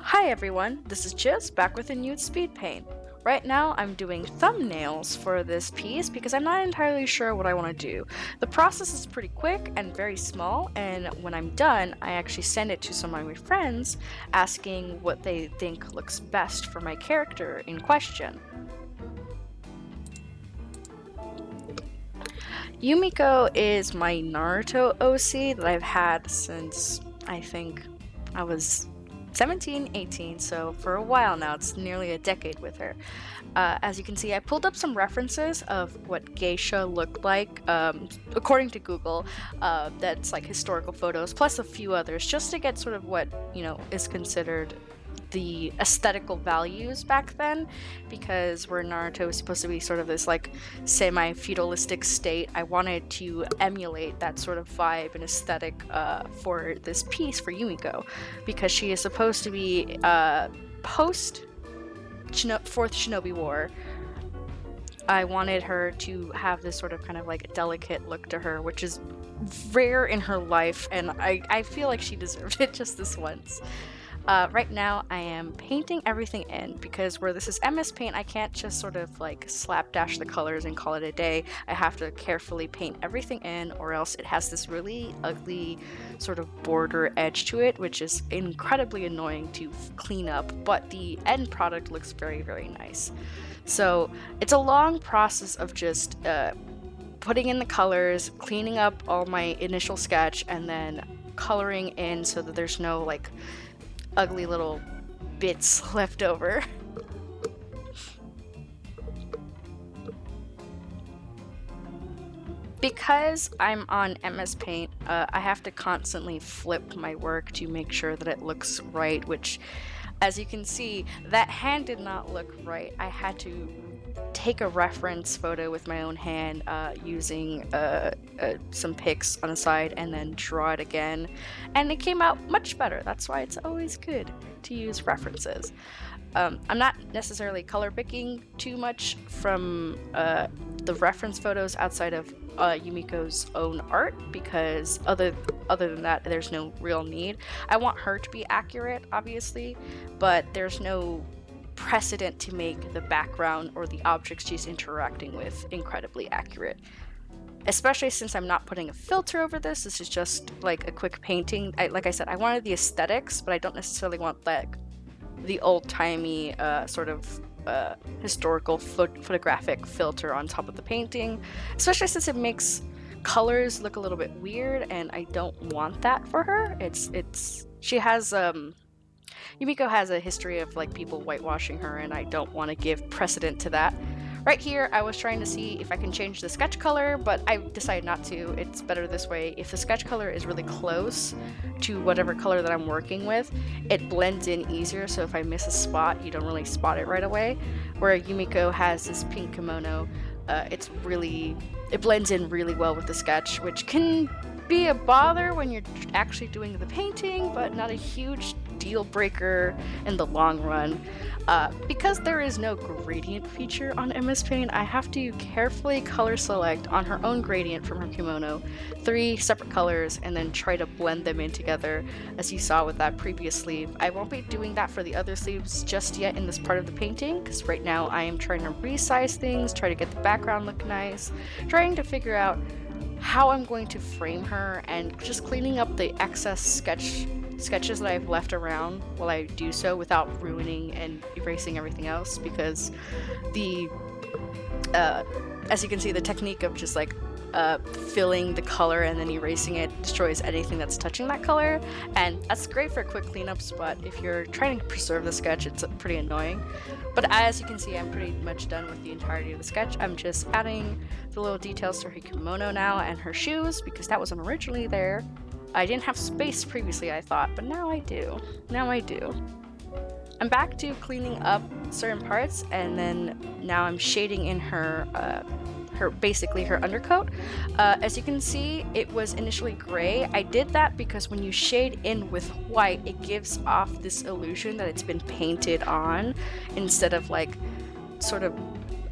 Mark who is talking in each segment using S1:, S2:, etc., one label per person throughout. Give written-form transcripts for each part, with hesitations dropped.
S1: Hi everyone, this is Jiz back with a new Speedpaint. Right now I'm doing thumbnails for this piece because I'm not entirely sure what I want to do. The process is pretty quick and very small, and when I'm done I actually send it to some of my friends asking what they think looks best for my character in question. Yumiko is my Naruto OC that I've had since I think I was 17, 18, so for a while now. It's nearly a decade with her. As you can see, I pulled up some references of what geisha looked like, according to Google. That's like historical photos, plus a few others, just to get sort of what, is considered the aesthetical values back then, because where Naruto was supposed to be sort of this like semi-feudalistic state, I wanted to emulate that sort of vibe and aesthetic for this piece for Yumiko, because she is supposed to be post Fourth Shinobi War. I wanted her to have this sort of kind of like delicate look to her, which is rare in her life, and I feel like she deserved it just this once. Right now I am painting everything in, because where this is MS Paint, I can't just sort of like slapdash the colors and call it a day. I have to carefully paint everything in, or else it has this really ugly sort of border edge to it, which is incredibly annoying to clean up, but the end product looks very, very nice. So it's a long process of just putting in the colors, cleaning up all my initial sketch, and then coloring in so that there's no like ugly little bits left over. Because I'm on MS Paint, I have to constantly flip my work to make sure that it looks right, which, as you can see, that hand did not look right. I had to take a reference photo with my own hand using some pics on the side and then draw it again, and it came out much better. That's why it's always good to use references. I'm not necessarily color picking too much from the reference photos outside of Yumiko's own art, because other than that there's no real need. I want her to be accurate, obviously, but there's no precedent to make the background or the objects she's interacting with incredibly accurate. Especially since I'm not putting a filter over this. This is just like a quick painting. Like I said, I wanted the aesthetics, but I don't necessarily want like the old-timey sort of historical photographic filter on top of the painting, especially since it makes colors look a little bit weird, and I don't want that for her. She has Yumiko has a history of like people whitewashing her, and I don't want to give precedent to that. Right here, I was trying to see if I can change the sketch color, but I decided not to. It's better this way. If the sketch color is really close to whatever color that I'm working with, it blends in easier, so if I miss a spot, you don't really spot it right away. Where Yumiko has this pink kimono, it blends in really well with the sketch, which can be a bother when you're actually doing the painting, but not a huge deal breaker in the long run. Because there is no gradient feature on MS Paint, I have to carefully color select on her own gradient from her kimono 3 separate colors and then try to blend them in together, as you saw with that previous sleeve. I won't be doing that for the other sleeves just yet in this part of the painting, because right now I am trying to resize things, try to get the background look nice, trying to figure out how I'm going to frame her, and just cleaning up the excess sketches that I've left around while I do so without ruining and erasing everything else, because the as you can see, the technique of just like filling the color and then erasing it destroys anything that's touching that color, and that's great for quick cleanups, but if you're trying to preserve the sketch, it's pretty annoying. But as you can see, I'm pretty much done with the entirety of the sketch. I'm just adding the little details to her kimono now and her shoes, because that wasn't originally there. I didn't have space previously, I thought, but now I do. I'm back to cleaning up certain parts, and then now I'm shading in her basically her undercoat. As you can see, it was initially gray. I did that because when you shade in with white, it gives off this illusion that it's been painted on, instead of like sort of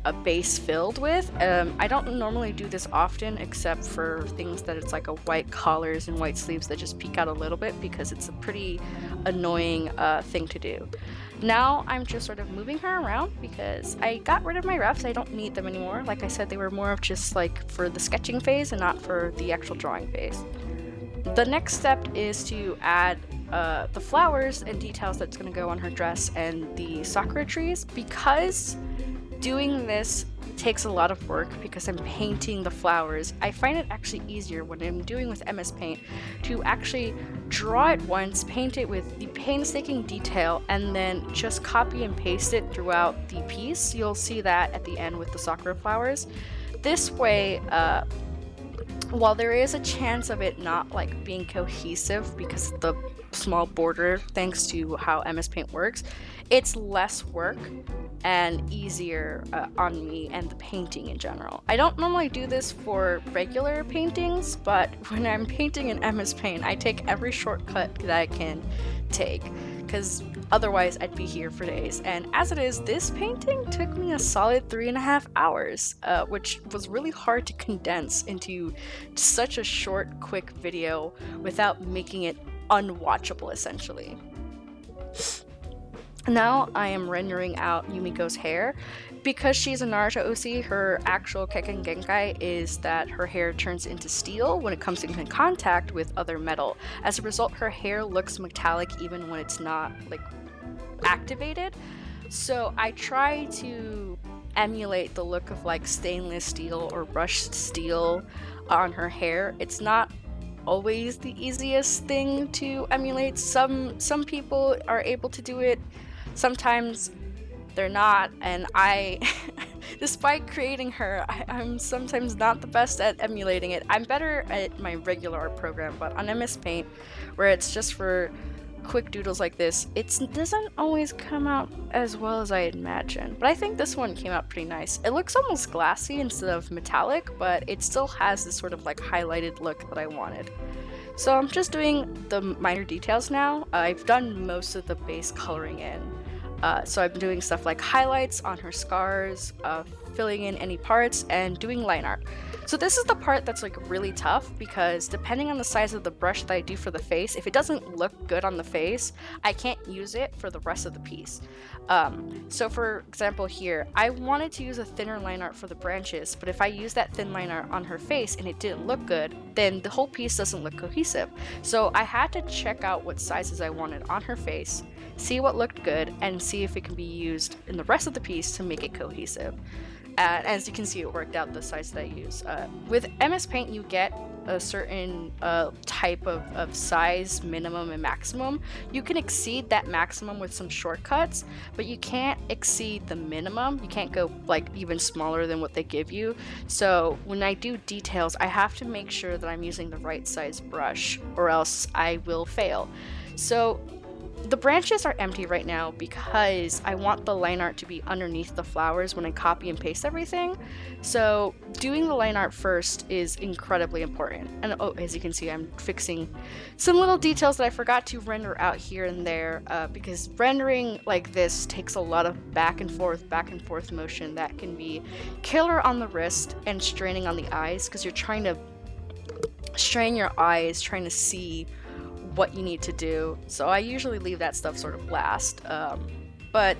S1: a base filled with. I don't normally do this often, except for things that it's like a white collars and white sleeves that just peek out a little bit, because it's a pretty annoying thing to do. Now I'm just sort of moving her around because I got rid of my refs. I don't need them anymore. Like I said, they were more of just like for the sketching phase and not for the actual drawing phase. The next step is to add the flowers and details that's going to go on her dress and the sakura trees. Because doing this takes a lot of work because I'm painting the flowers, I find it actually easier when I'm doing with MS Paint to actually draw it once, paint it with the painstaking detail, and then just copy and paste it throughout the piece. You'll see that at the end with the sakura flowers. This way, while there is a chance of it not like being cohesive because of the small border, thanks to how MS Paint works, it's less work and easier on me and the painting in general. I don't normally do this for regular paintings, but when I'm painting in MS Paint, I take every shortcut that I can take, because otherwise I'd be here for days. And as it is, this painting took me a solid 3.5 hours, which was really hard to condense into such a short, quick video without making it unwatchable, essentially. Now I am rendering out Yumiko's hair. Because she's a Naruto OC, her actual Kekken Genkai is that her hair turns into steel when it comes into contact with other metal. As a result, her hair looks metallic even when it's not like activated. So I try to emulate the look of like stainless steel or brushed steel on her hair. It's not always the easiest thing to emulate. Some people are able to do it. Sometimes they're not, and I, despite creating her, I'm sometimes not the best at emulating it. I'm better at my regular art program, but on MS Paint, where it's just for quick doodles like this, it doesn't always come out as well as I imagined. But I think this one came out pretty nice. It looks almost glassy instead of metallic, but it still has this sort of like highlighted look that I wanted. So I'm just doing the minor details now. I've done most of the base coloring in. So I'm doing stuff like highlights on her scars, filling in any parts, and doing line art. So this is the part that's like really tough, because depending on the size of the brush that I do for the face, if it doesn't look good on the face, I can't use it for the rest of the piece. So for example here, I wanted to use a thinner line art for the branches, but if I use that thin line art on her face and it didn't look good, then the whole piece doesn't look cohesive. So I had to check out what sizes I wanted on her face, see what looked good, and see if it can be used in the rest of the piece to make it cohesive. As you can see, it worked out the size that I use. With MS Paint, you get a certain type of size, minimum and maximum. You can exceed that maximum with some shortcuts, but you can't exceed the minimum. You can't go like even smaller than what they give you. So when I do details, I have to make sure that I'm using the right size brush, or else I will fail. So the branches are empty right now because I want the line art to be underneath the flowers when I copy and paste everything. So doing the line art first is incredibly important. And oh, as you can see, I'm fixing some little details that I forgot to render out here and there, because rendering like this takes a lot of back and forth motion that can be killer on the wrist and straining on the eyes, because you're trying to strain your eyes trying to see what you need to do. So I usually leave that stuff sort of last. But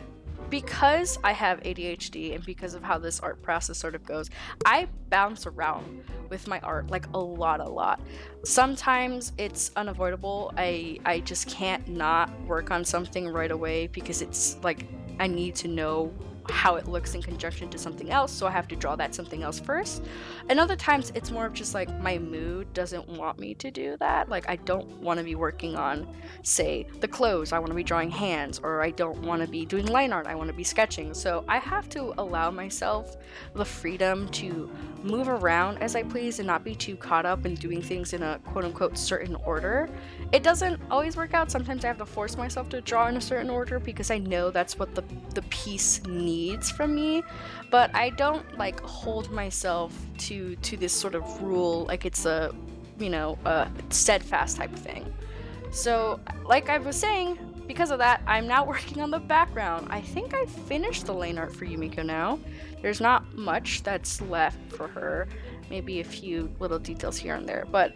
S1: because I have ADHD and because of how this art process sort of goes, I bounce around with my art like a lot. Sometimes it's unavoidable. I just can't not work on something right away because it's like I need to know how it looks in conjunction to something else, so I have to draw that something else first. And other times it's more of just like my mood doesn't want me to do that. Like I don't want to be working on, say, the clothes. I want to be drawing hands, or I don't want to be doing line art. I want to be sketching. So I have to allow myself the freedom to move around as I please and not be too caught up in doing things in a quote-unquote certain order. It doesn't always work out. Sometimes I have to force myself to draw in a certain order because I know that's what the piece needs from me, but I don't like hold myself to this sort of rule like it's a, you know, a steadfast type of thing. So like I was saying, because of that, I'm now working on the background. I think I finished the lane art for Yumiko now. There's not much that's left for her, maybe a few little details here and there, but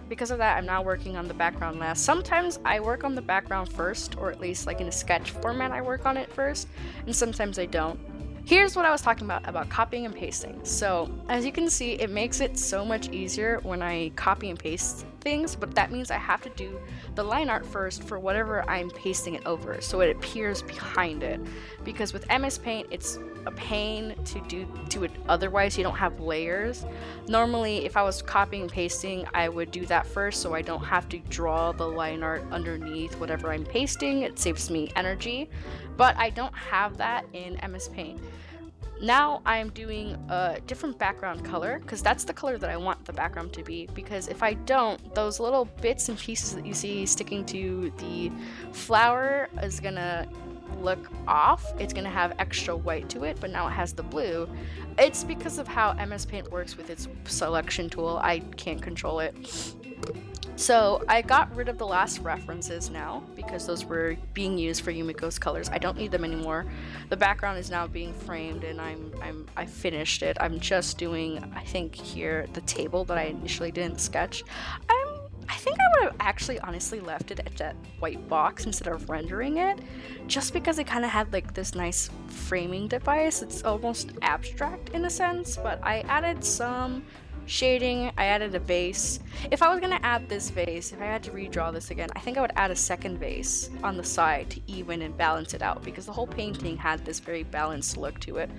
S1: because of that, I'm now working on the background last. Sometimes I work on the background first, or at least like in a sketch format I work on it first, and sometimes I don't. Here's what I was talking about copying and pasting. So as you can see, it makes it so much easier when I copy and paste things, but that means I have to do the line art first for whatever I'm pasting it over, so it appears behind it. Because with MS Paint, it's a pain to do it otherwise. You don't have layers. Normally, if I was copying and pasting, I would do that first so I don't have to draw the line art underneath whatever I'm pasting. It saves me energy, but I don't have that in MS Paint. Now I'm doing a different background color, because that's the color that I want the background to be, because if I don't, those little bits and pieces that you see sticking to the flower is gonna look off. It's gonna have extra white to it, but now it has the blue. It's because of how MS Paint works with its selection tool. I can't control it. So I got rid of the last references now because those were being used for Yumiko's colors. I don't need them anymore. The background is now being framed, and I finished it. I'm just doing, I think here, the table that I initially didn't sketch. I think I would have actually honestly left it at that white box instead of rendering it, just because it kind of had like this nice framing device. It's almost abstract in a sense, but I added some shading, I added a vase. If I was gonna add this vase, if I had to redraw this again, I think I would add a second vase on the side to even and balance it out, because the whole painting had this very balanced look to it.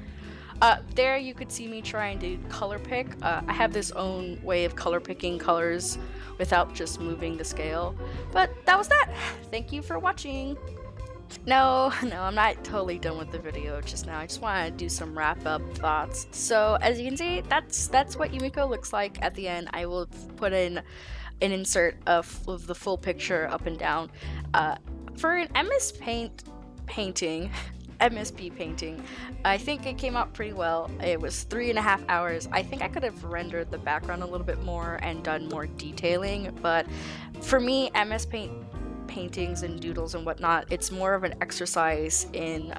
S1: There you could see me trying to color pick. I have this own way of color picking colors without just moving the scale. But that was that. Thank you for watching. No, I'm not totally done with the video just now. I just want to do some wrap-up thoughts. So as you can see, that's what Yumiko looks like at the end. I will put in an insert of the full picture up and down. For an MSP painting, I think it came out pretty well. It was 3.5 hours. I think I could have rendered the background a little bit more and done more detailing, but for me, MS Paint paintings and doodles and whatnot, it's more of an exercise in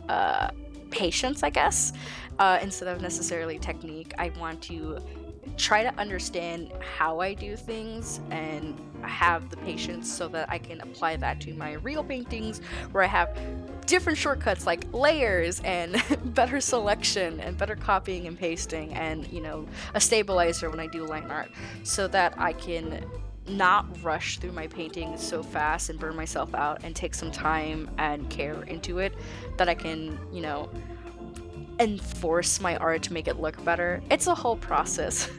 S1: patience, I guess, instead of necessarily technique. I want to try to understand how I do things and have the patience so that I can apply that to my real paintings, where I have different shortcuts like layers and better selection and better copying and pasting, and, you know, a stabilizer when I do line art, so that I can not rush through my paintings so fast and burn myself out, and take some time and care into it, that I can, you know, enforce my art to make it look better. It's a whole process.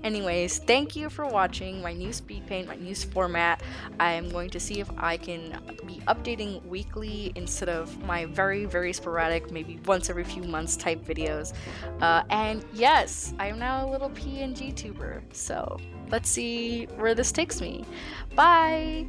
S1: Anyways, thank you for watching my new Speedpaint, my new format. I am going to see if I can be updating weekly instead of my very, very sporadic, maybe once every few months type videos. And yes, I am now a little PNG tuber, so let's see where this takes me. Bye!